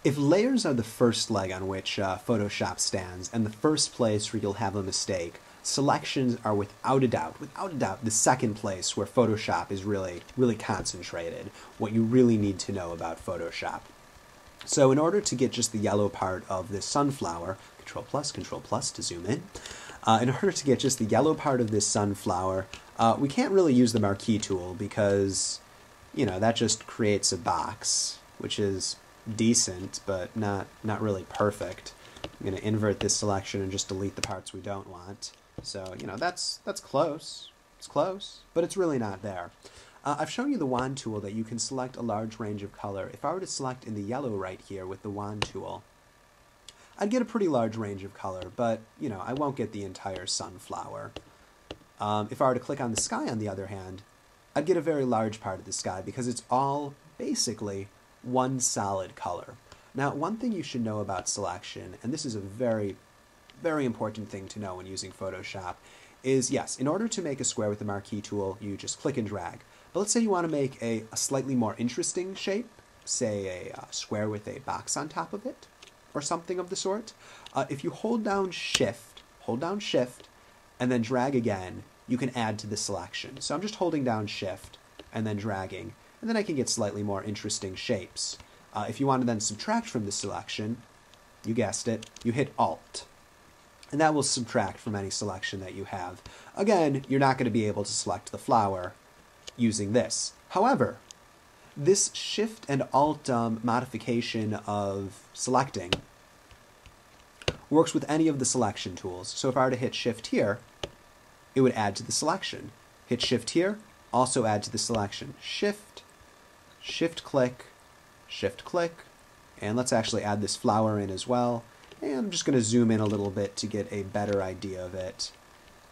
If layers are the first leg on which Photoshop stands, and the first place where you'll have a mistake, selections are without a doubt, the second place where Photoshop is really concentrated, what you really need to know about Photoshop. So in order to get just the yellow part of this sunflower, Control plus to zoom in order to get just the yellow part of this sunflower, we can't really use the marquee tool because, you know, that just creates a box, which is decent, but not really perfect. I'm going to invert this selection and just delete the parts we don't want. So, you know, that's close. It's close, but it's really not there. I've shown you the wand tool that you can select a large range of color. If I were to select in the yellow right here with the wand tool, I'd get a pretty large range of color, but, you know, I won't get the entire sunflower. If I were to click on the sky, on the other hand, I'd get a very large part of the sky because it's all basically one solid color. Now, one thing you should know about selection, and this is a very important thing to know when using Photoshop, is yes, in order to make a square with the marquee tool, you just click and drag. But let's say you want to make a slightly more interesting shape, say a square with a box on top of it, or something of the sort. If you hold down Shift, and then drag again, you can add to the selection. So I'm just holding down Shift and then dragging, and then I can get slightly more interesting shapes. If you want to then subtract from the selection, you guessed it, you hit Alt. And that will subtract from any selection that you have. Again, you're not going to be able to select the flower using this. However, this Shift and Alt modification of selecting works with any of the selection tools. So if I were to hit Shift here, it would add to the selection. Hit Shift here, also add to the selection. Shift, Shift click, and let's actually add this flower in as well. And I'm just going to zoom in a little bit to get a better idea of it.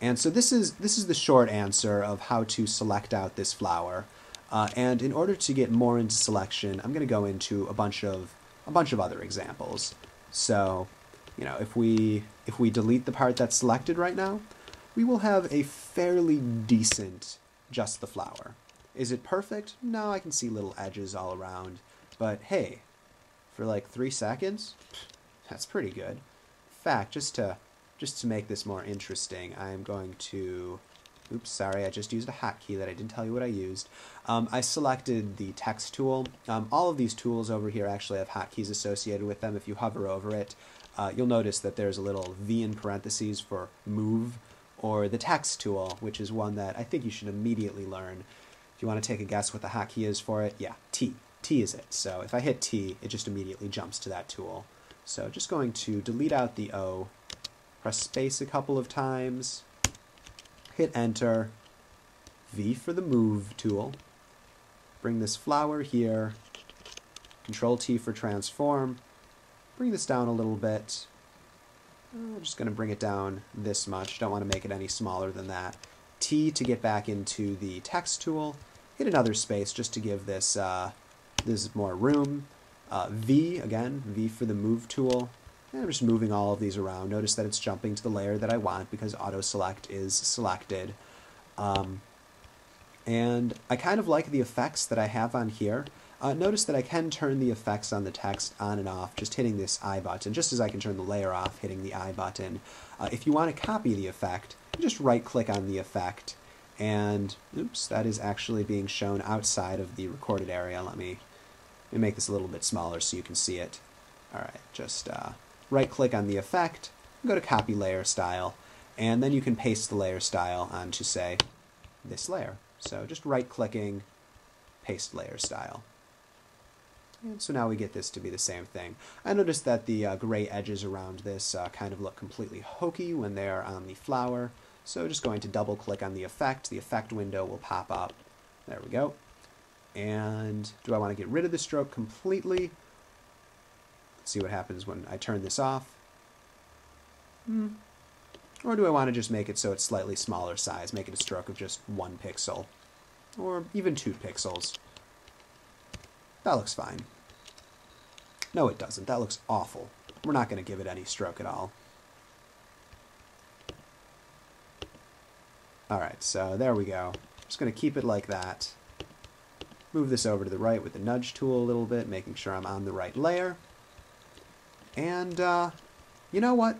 And so this is the short answer of how to select out this flower. And in order to get more into selection, I'm going to go into a bunch of other examples. So, you know, if we delete the part that's selected right now, we will have a fairly decent just the flower. Is it perfect? No, I can see little edges all around. But hey, for like 3 seconds, that's pretty good. In fact, just to make this more interesting, I'm going to, oops, sorry, I just used a hotkey that I didn't tell you what I used. I selected the text tool. All of these tools over here actually have hotkeys associated with them. If you hover over it, you'll notice that there's a little V in parentheses for move, or the text tool, which is one that I think you should immediately learn. If you want to take a guess what the hotkey is for it, yeah, T. T is it. So if I hit T, it just immediately jumps to that tool. So just going to delete out the O, press space a couple of times, hit enter, V for the move tool, bring this flower here, Control T for transform, bring this down a little bit. I'm just going to bring it down this much, don't want to make it any smaller than that. T to get back into the text tool, hit another space just to give this, this more room. V, again, V for the move tool. And I'm just moving all of these around. Notice that it's jumping to the layer that I want because auto select is selected. And I kind of like the effects that I have on here. Notice that I can turn the effects on the text on and off just hitting this I button, just as I can turn the layer off hitting the I button. If you want to copy the effect, you just right click on the effect, and oops, that is actually being shown outside of the recorded area. Let me make this a little bit smaller so you can see it. Alright, just right click on the effect, go to copy layer style, and then you can paste the layer style onto, say, this layer. So just right clicking, paste layer style. And so now we get this to be the same thing. I noticed that the gray edges around this kind of look completely hokey when they are on the flower. So just going to double click on the effect window will pop up. There we go. And do I want to get rid of the stroke completely? Let's see what happens when I turn this off. Or do I want to just make it so it's slightly smaller size, make it a stroke of just 1 pixel, or even 2 pixels? That looks fine. No, it doesn't. That looks awful. We're not going to give it any stroke at all. Alright, so there we go. Just going to keep it like that. Move this over to the right with the nudge tool a little bit, making sure I'm on the right layer. And you know what?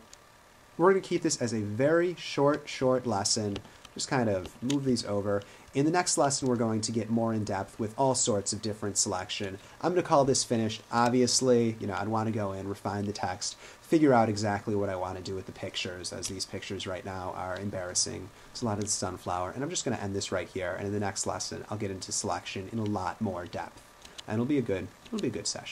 We're going to keep this as a very short lesson. Just kind of move these over. In the next lesson, we're going to get more in depth with all sorts of different selection. I'm going to call this finished. Obviously, I'd want to go in, refine the text, figure out exactly what I want to do with the pictures, as these pictures right now are embarrassing. It's a lot of the sunflower, and I'm just going to end this right here. And in the next lesson, I'll get into selection in a lot more depth, and it'll be a good session.